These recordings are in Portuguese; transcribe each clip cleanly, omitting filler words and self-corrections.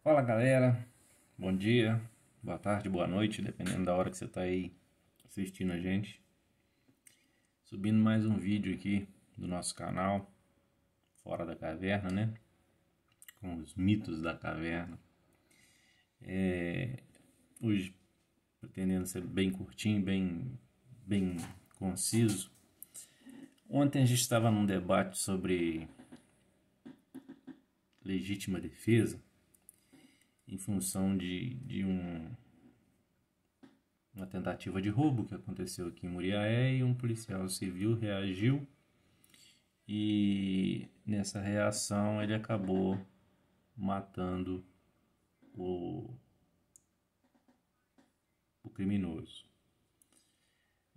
Fala galera, bom dia, boa tarde, boa noite, dependendo da hora que você está aí assistindo a gente. Subindo mais um vídeo aqui do nosso canal, Fora da Caverna, né? Com os mitos da caverna. Hoje, pretendendo ser bem curtinho, bem conciso. Ontem a gente estava num debate sobre legítima defesa em função de uma tentativa de roubo que aconteceu aqui em Muriaé, e um policial civil reagiu e nessa reação ele acabou matando o criminoso.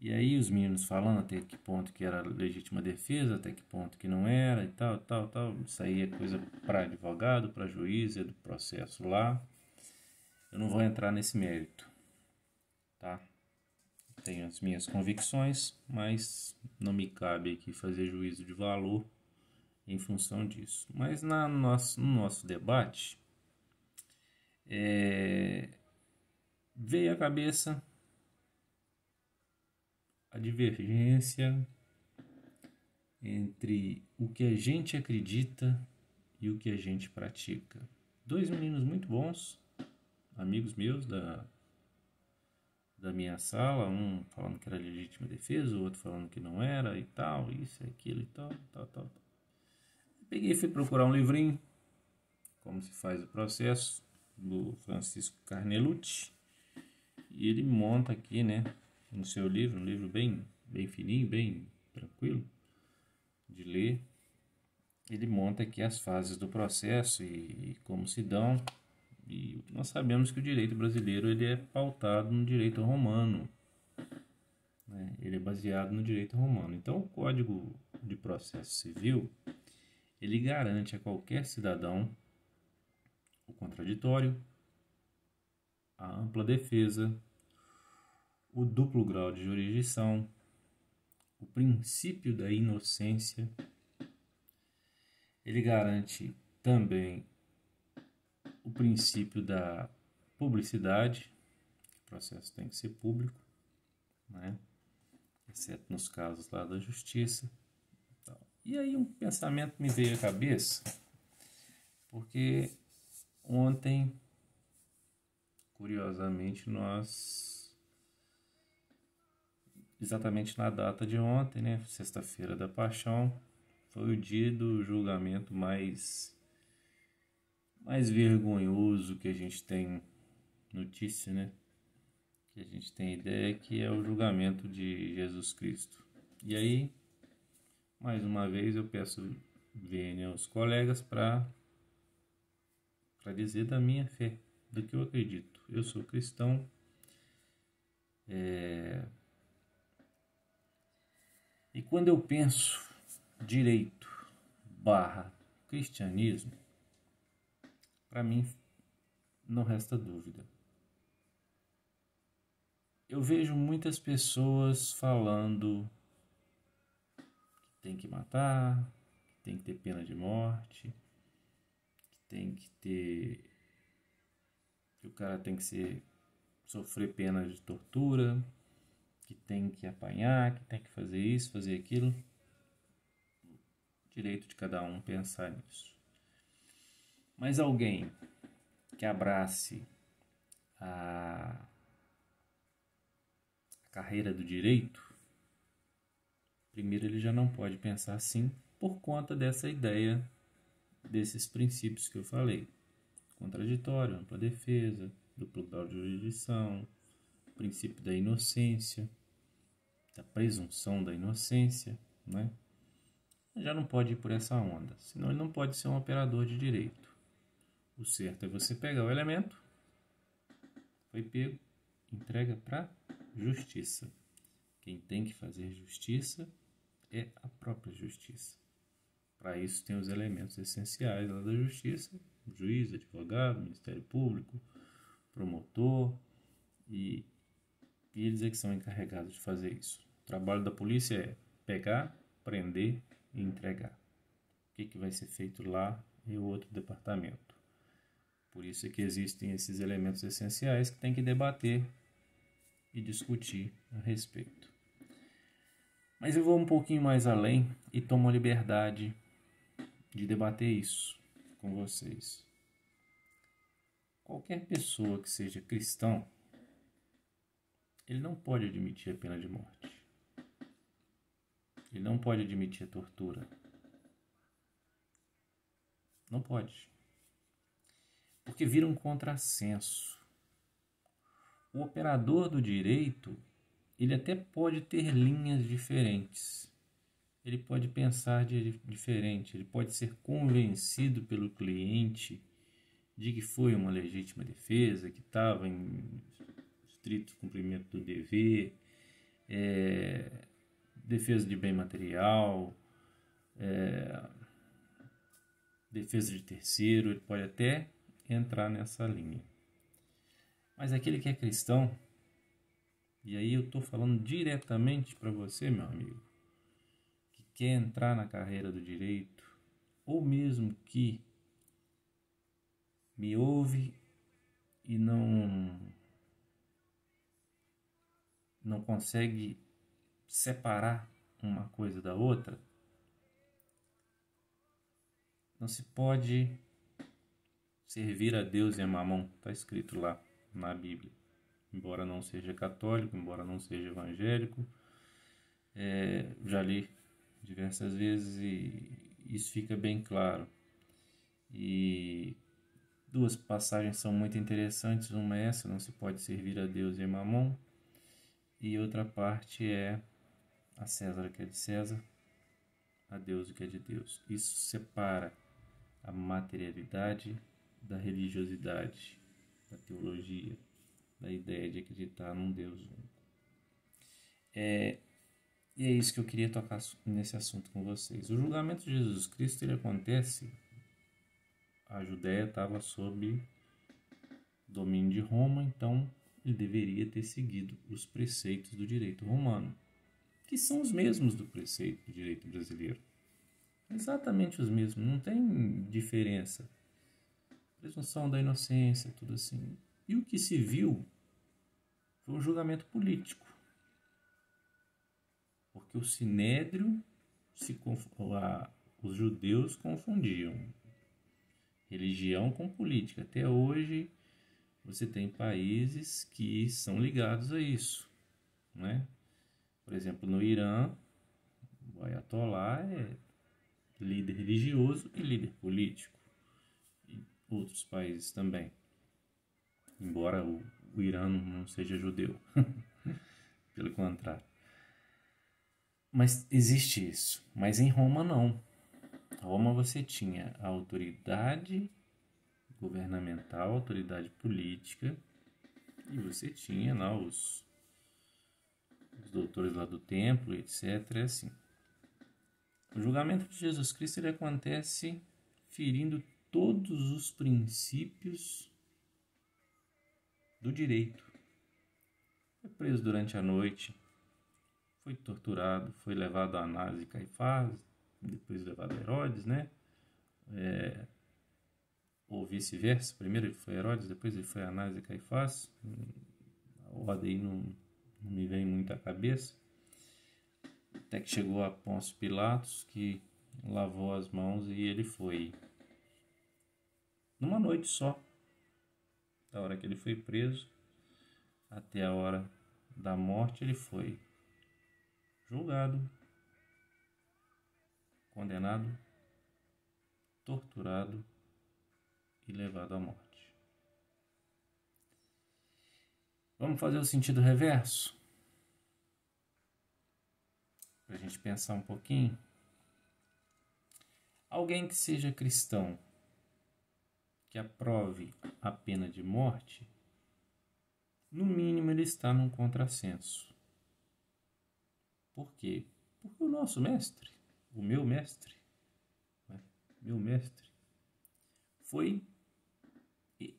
E aí os meninos falando até que ponto que era legítima defesa, até que ponto que não era e tal. Isso aí é coisa para advogado, para juiz, é do processo lá. Eu não vou entrar nesse mérito, tá? Tenho as minhas convicções, mas não me cabe aqui fazer juízo de valor em função disso. Mas no nosso debate, veio à cabeça a divergência entre o que a gente acredita e o que a gente pratica. Dois meninos muito bons, amigos meus da minha sala, um falando que era legítima defesa, o outro falando que não era e tal, isso, aquilo e tal. Peguei e fui procurar um livrinho, Como se faz o processo, do Francisco Carnelucci, e ele monta aqui, né, no seu livro, um livro bem fininho, bem tranquilo de ler. Ele monta aqui as fases do processo e como se dão. E nós sabemos que o direito brasileiro ele é pautado no direito romano, né? Ele é baseado no direito romano. Então, o Código de Processo Civil ele garante a qualquer cidadão o contraditório, a ampla defesa, o duplo grau de jurisdição, o princípio da inocência. Ele garante também o princípio da publicidade, o processo tem que ser público, né? Exceto nos casos lá da justiça. E aí um pensamento me veio à cabeça, porque ontem, curiosamente, exatamente na data de ontem, né, sexta-feira da Paixão, foi o dia do julgamento mais vergonhoso que a gente tem notícia, né? Que a gente tem ideia que é o julgamento de Jesus Cristo. E aí, mais uma vez, eu peço vênia aos colegas para dizer da minha fé, do que eu acredito. Eu sou cristão, e quando eu penso direito barra cristianismo, para mim não resta dúvida. Eu vejo muitas pessoas falando que tem que matar, que tem que ter pena de morte, que o cara tem que sofrer pena de tortura, que tem que apanhar, que tem que fazer isso, fazer aquilo. Direito de cada um pensar nisso. Mas alguém que abrace a carreira do direito, primeiro ele já não pode pensar assim por conta dessa ideia, desses princípios que eu falei. Contraditório, ampla defesa, duplo grau de jurisdição, princípio da inocência, da presunção da inocência, né? Já não pode ir por essa onda, senão ele não pode ser um operador de direito. O certo é você pegar o elemento, foi pego, entrega para justiça. Quem tem que fazer justiça é a própria justiça. Para isso tem os elementos essenciais lá da justiça: juiz, advogado, Ministério Público, promotor, e eles é que são encarregados de fazer isso. O trabalho da polícia é pegar, prender e entregar. O que vai ser feito lá é outro departamento. Por isso é que existem esses elementos essenciais que tem que debater e discutir a respeito. Mas eu vou um pouquinho mais além e tomo a liberdade de debater isso com vocês. Qualquer pessoa que seja cristão, ele não pode admitir a pena de morte. Ele não pode admitir a tortura. Não pode. Porque vira um contrassenso. O operador do direito, ele até pode ter linhas diferentes. Ele pode pensar diferente. Ele pode ser convencido pelo cliente de que foi uma legítima defesa, que estava em estrito cumprimento do dever, defesa de bem material, defesa de terceiro, ele pode até entrar nessa linha. Mas aquele que é cristão, e aí eu estou falando diretamente para você, meu amigo, que quer entrar na carreira do direito, ou mesmo que me ouve e não consegue separar uma coisa da outra, não se pode servir a Deus e a Mamon, está escrito lá na Bíblia. Embora não seja católico, embora não seja evangélico, já li diversas vezes e isso fica bem claro. E duas passagens são muito interessantes. Uma é essa, não se pode servir a Deus e a Mamon. E outra parte é a César o que é de César, a Deus o que é de Deus. Isso separa a materialidade da religiosidade, da teologia, da ideia de acreditar num Deus único. E é isso que eu queria tocar nesse assunto com vocês. O julgamento de Jesus Cristo, ele acontece, a Judéia estava sob domínio de Roma, então ele deveria ter seguido os preceitos do direito romano, que são os mesmos do preceito do direito brasileiro. Exatamente os mesmos, não tem diferença. Presunção da inocência, tudo assim. E o que se viu foi um julgamento político. Porque o sinédrio, os judeus confundiam religião com política. Até hoje você tem países que são ligados a isso, né? Por exemplo, no Irã, o Ayatollah é líder religioso e líder político. E outros países também. Embora o Irã não seja judeu. Pelo contrário. Mas existe isso. Mas em Roma não. Em Roma você tinha a autoridade governamental, a autoridade política, e você tinha lá os doutores lá do templo, etc. É assim. O julgamento de Jesus Cristo ele acontece ferindo todos os princípios do direito. Foi preso durante a noite, foi torturado, foi levado a Anás e Caifás, depois levado a Herodes, né? Ou vice-versa, primeiro ele foi Herodes, depois ele foi Anás e Caifás. A ordem não me vem muito à cabeça. Até que chegou a Pôncio Pilatos, que lavou as mãos e ele foi. Numa noite só, da hora que ele foi preso até a hora da morte, ele foi julgado, condenado, torturado e levado à morte. Vamos fazer o sentido reverso? Para a gente pensar um pouquinho. Alguém que seja cristão, que aprove a pena de morte, no mínimo ele está num contrassenso. Por quê? Porque o nosso mestre, o meu mestre,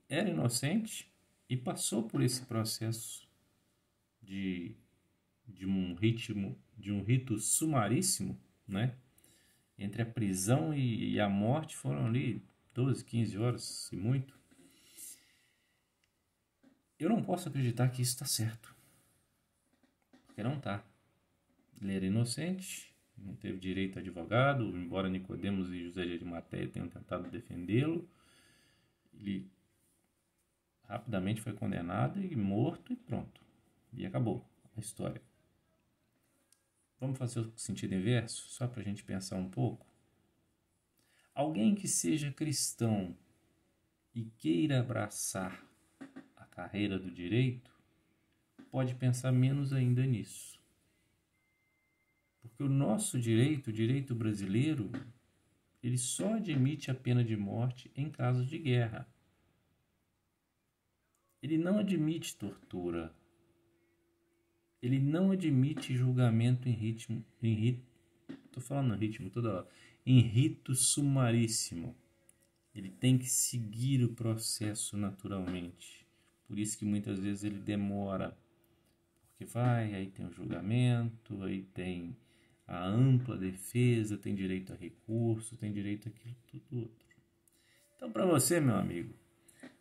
era inocente e passou por esse processo de um rito sumaríssimo, né? Entre a prisão e a morte foram ali 12, 15 horas, se muito. Eu não posso acreditar que isso está certo, porque não está. Ele era inocente, não teve direito a advogado, embora Nicodemos e José de Arimateia tenham tentado defendê-lo. Ele rapidamente foi condenado e morto e pronto. E acabou a história. Vamos fazer o sentido inverso, só para a gente pensar um pouco? Alguém que seja cristão e queira abraçar a carreira do direito, pode pensar menos ainda nisso. Porque o nosso direito, o direito brasileiro, ele só admite a pena de morte em casos de guerra. Ele não admite tortura. Ele não admite julgamento em rito sumaríssimo. Ele tem que seguir o processo naturalmente. Por isso que muitas vezes ele demora. Porque aí tem o julgamento, aí tem a ampla defesa, tem direito a recurso, tem direito a aquilo tudo outro. Então, para você, meu amigo,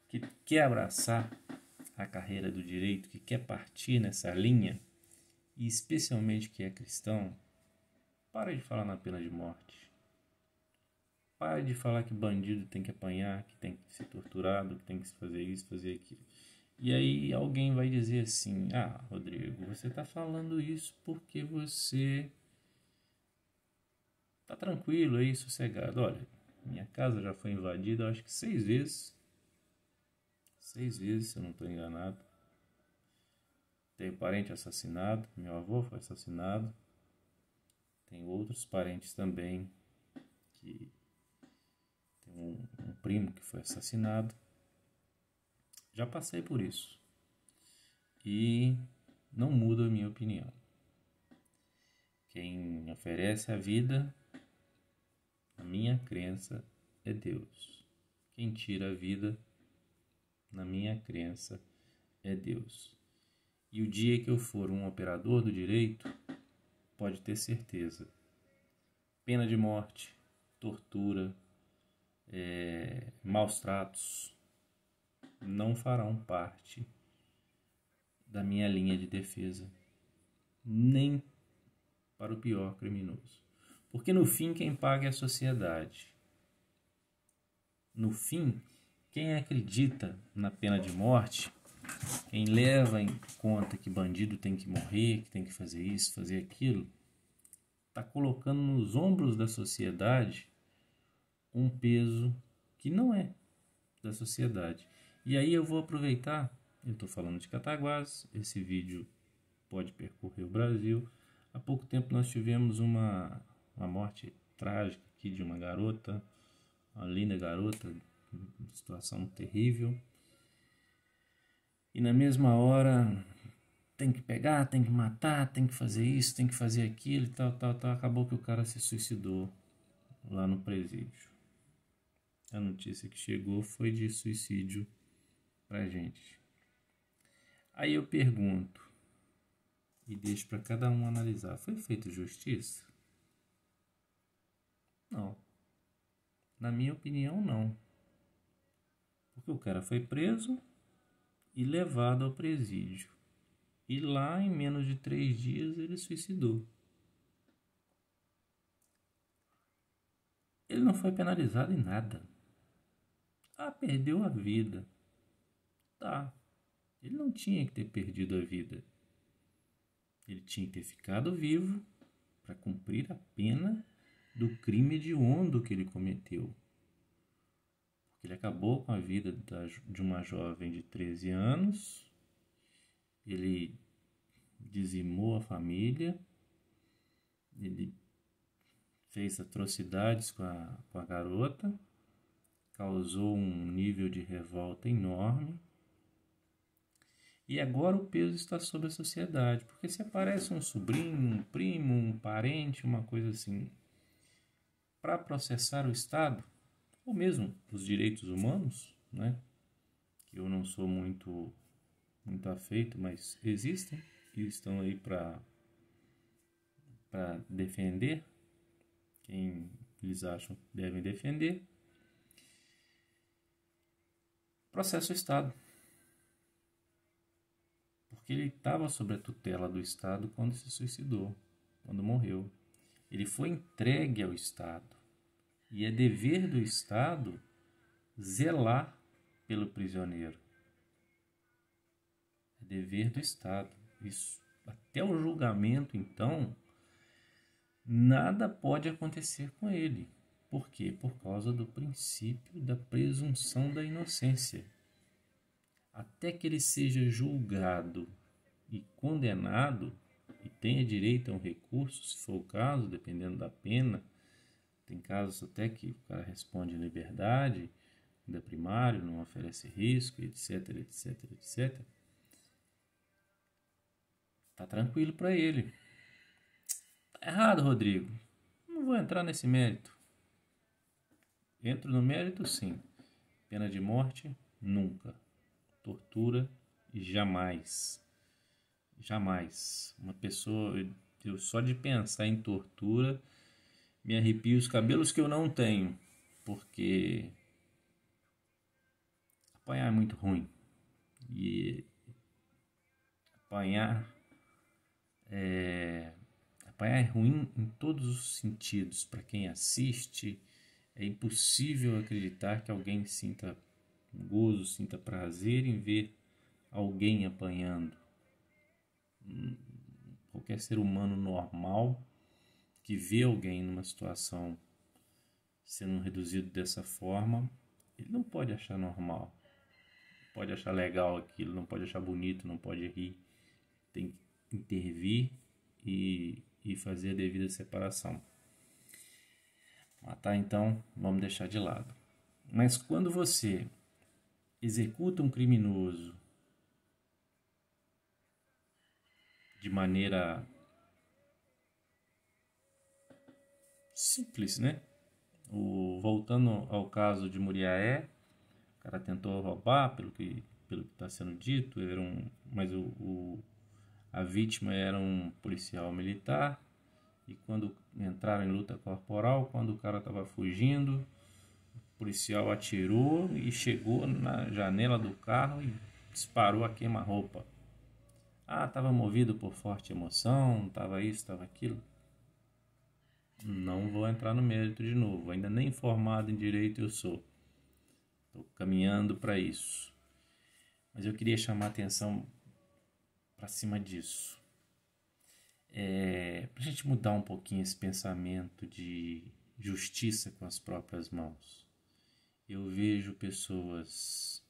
que quer abraçar a carreira do direito, que quer partir nessa linha, e especialmente que é cristão, para de falar na pena de morte. Para de falar que bandido tem que apanhar, que tem que ser torturado, que tem que fazer isso, fazer aquilo. E aí alguém vai dizer assim: ah, Rodrigo, você está falando isso porque você está tranquilo aí, sossegado. Olha, minha casa já foi invadida, acho que 6 vezes. 6 vezes, se eu não estou enganado. Tenho parente assassinado, meu avô foi assassinado. Tem outros parentes também, que tem um primo que foi assassinado. Já passei por isso. E não muda a minha opinião. Quem oferece a vida, na minha crença, é Deus. Quem tira a vida, na minha crença, é Deus. E o dia que eu for um operador do direito, pode ter certeza. Pena de morte, tortura, maus tratos, não farão parte da minha linha de defesa, nem para o pior criminoso. Porque no fim quem paga é a sociedade. No fim, quem acredita na pena de morte, quem leva em conta que bandido tem que morrer, que tem que fazer isso, fazer aquilo, está colocando nos ombros da sociedade um peso que não é da sociedade. E aí eu vou aproveitar, eu estou falando de Cataguases, esse vídeo pode percorrer o Brasil. Há pouco tempo nós tivemos uma morte trágica aqui de uma garota, uma linda garota, uma situação terrível. E na mesma hora tem que pegar, tem que matar, tem que fazer isso, tem que fazer aquilo e tal. Acabou que o cara se suicidou lá no presídio. A notícia que chegou foi de suicídio pra gente. Aí eu pergunto, e deixo para cada um analisar, foi feita justiça? Não. Na minha opinião, não. Porque o cara foi preso e levado ao presídio. E lá, em menos de 3 dias, ele suicidou. Ele não foi penalizado em nada. Ah, perdeu a vida. Tá. Ele não tinha que ter perdido a vida. Ele tinha que ter ficado vivo para cumprir a pena do crime hediondo que ele cometeu. Porque ele acabou com a vida de uma jovem de 13 anos, ele dizimou a família, ele fez atrocidades com a garota, causou um nível de revolta enorme. E agora o peso está sobre a sociedade, porque se aparece um sobrinho, um primo, um parente, uma coisa assim, para processar o Estado, ou mesmo os direitos humanos, né? Que eu não sou muito afeito, mas existem e estão aí para defender quem eles acham que devem defender. Processo o Estado. porque ele estava sob a tutela do Estado quando se suicidou, quando morreu. Ele foi entregue ao Estado. E é dever do Estado zelar pelo prisioneiro. É dever do Estado. Isso, até o julgamento, então, nada pode acontecer com ele. Por quê? Por causa do princípio da presunção da inocência. Até que ele seja julgado e condenado, e tenha direito a um recurso, se for o caso, dependendo da pena. Tem casos até que o cara responde em liberdade, ainda primário, não oferece risco, etc, etc, etc. Tá tranquilo para ele. Tá errado, Rodrigo. Não vou entrar nesse mérito. Entro no mérito, sim. Pena de morte, nunca. Tortura, jamais. Jamais. Uma pessoa, eu só de pensar em tortura, me arrepio os cabelos que eu não tenho, porque apanhar é muito ruim. E apanhar é ruim em todos os sentidos. Para quem assiste, é impossível acreditar que alguém sinta gozo, sinta prazer em ver alguém apanhando. Qualquer ser humano normal que vê alguém numa situação sendo reduzido dessa forma, ele não pode achar normal, não pode achar legal aquilo, não pode achar bonito, não pode rir. Tem que intervir e fazer a devida separação. Matar, então, vamos deixar de lado. Mas quando você executa um criminoso de maneira simples, né? Voltando ao caso de Muriaé, o cara tentou roubar, pelo que está sendo dito, mas a vítima era um policial militar, e quando entraram em luta corporal, quando o cara estava fugindo, o policial atirou e chegou na janela do carro e disparou a queima-roupa. Estava movido por forte emoção, estava isso, estava aquilo. Não vou entrar no mérito de novo, ainda nem formado em direito eu sou. Estou caminhando para isso. Mas eu queria chamar a atenção para cima disso. Para a gente mudar um pouquinho esse pensamento de justiça com as próprias mãos. Eu vejo pessoas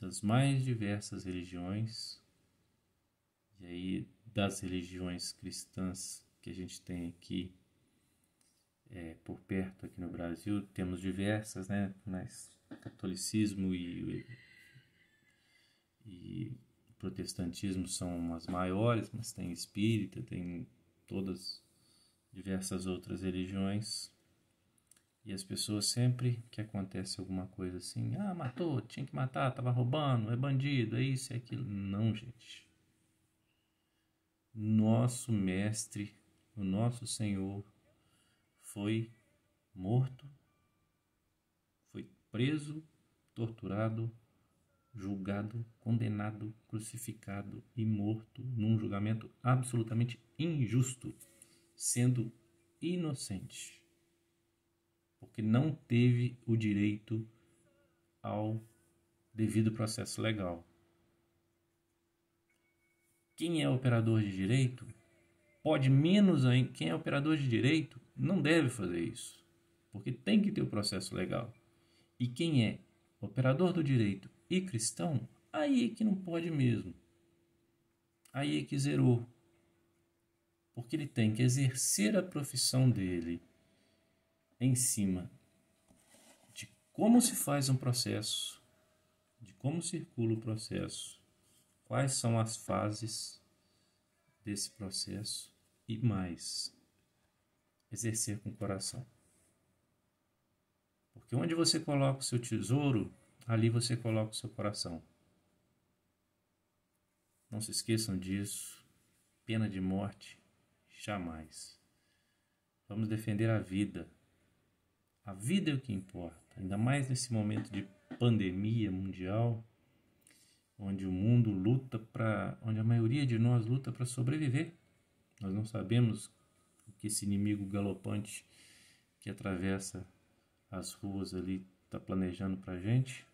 das mais diversas religiões, e aí das religiões cristãs que a gente tem aqui por perto aqui no Brasil, temos diversas, né? Mas catolicismo e protestantismo são as maiores, mas tem espírita, tem todas diversas outras religiões. E as pessoas sempre que acontece alguma coisa assim, matou, tinha que matar, estava roubando, é bandido, é isso, é aquilo. Não, gente. Nosso mestre, o nosso Senhor, foi morto, foi preso, torturado, julgado, condenado, crucificado e morto num julgamento absolutamente injusto, sendo inocente, porque não teve o direito ao devido processo legal. Quem é operador de direito pode menos ainda. Quem é operador de direito não deve fazer isso, porque tem que ter o processo legal. E quem é operador do direito e cristão, aí é que não pode mesmo. Aí é que zerou. Porque ele tem que exercer a profissão dele em cima de como se faz um processo, de como circula o processo, quais são as fases desse processo e mais, exercer com o coração. Porque onde você coloca o seu tesouro, ali você coloca o seu coração. Não se esqueçam disso. Pena de morte, jamais. Vamos defender a vida. A vida é o que importa. Ainda mais nesse momento de pandemia mundial. onde o mundo luta onde a maioria de nós luta para sobreviver. Nós não sabemos o que esse inimigo galopante que atravessa as ruas ali está planejando para a gente.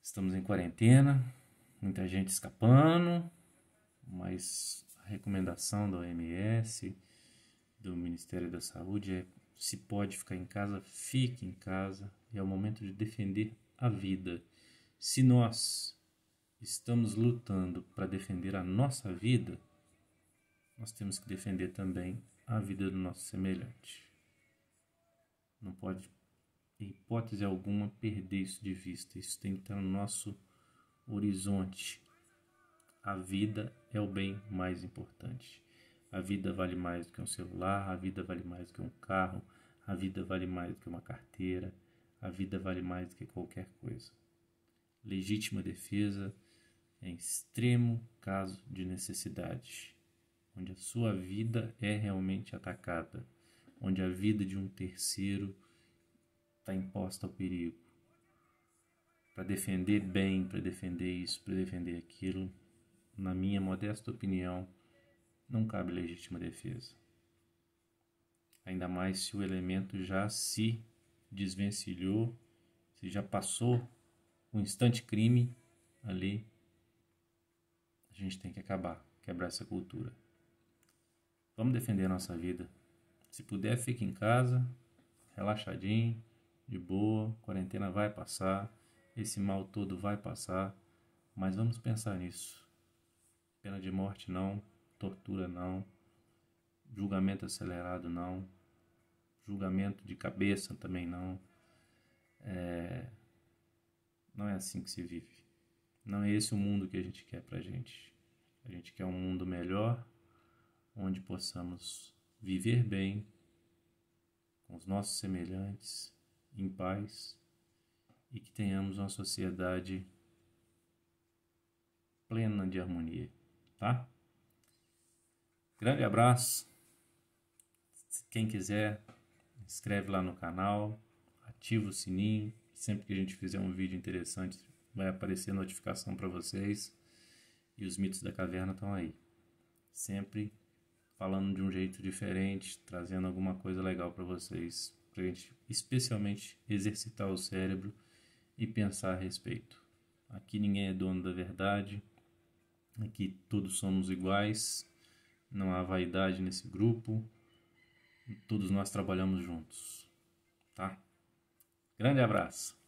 Estamos em quarentena, muita gente escapando, mas a recomendação da OMS, do Ministério da Saúde é: se pode ficar em casa, fique em casa. É o momento de defender a vida. Se nós estamos lutando para defender a nossa vida, nós temos que defender também a vida do nosso semelhante. Não pode, em hipótese alguma, perder isso de vista. Isso tem que estar no nosso horizonte. A vida é o bem mais importante. A vida vale mais do que um celular, a vida vale mais do que um carro, a vida vale mais do que uma carteira, a vida vale mais do que qualquer coisa. Legítima defesa é em extremo caso de necessidade, onde a sua vida é realmente atacada, onde a vida de um terceiro está imposta ao perigo. Para defender bem, para defender isso, para defender aquilo, na minha modesta opinião, não cabe legítima defesa. Ainda mais se o elemento já se desvencilhou, se já passou o instante crime ali. A gente tem que quebrar essa cultura. Vamos defender a nossa vida. Se puder, fique em casa, relaxadinho, de boa, quarentena vai passar, esse mal todo vai passar, mas vamos pensar nisso. Pena de morte não, tortura não, julgamento acelerado não, julgamento de cabeça também não. Não é assim que se vive. Não é esse o mundo que a gente quer pra gente. A gente quer um mundo melhor, onde possamos viver bem com os nossos semelhantes, em paz, e que tenhamos uma sociedade plena de harmonia, tá? Grande abraço. Quem quiser, inscreve lá no canal, ativa o sininho. Sempre que a gente fizer um vídeo interessante, vai aparecer notificação para vocês. E os mitos da caverna estão aí. Sempre falando de um jeito diferente, trazendo alguma coisa legal para vocês, para a gente especialmente exercitar o cérebro e pensar a respeito. Aqui ninguém é dono da verdade, aqui todos somos iguais, não há vaidade nesse grupo, todos nós trabalhamos juntos, tá? Grande abraço!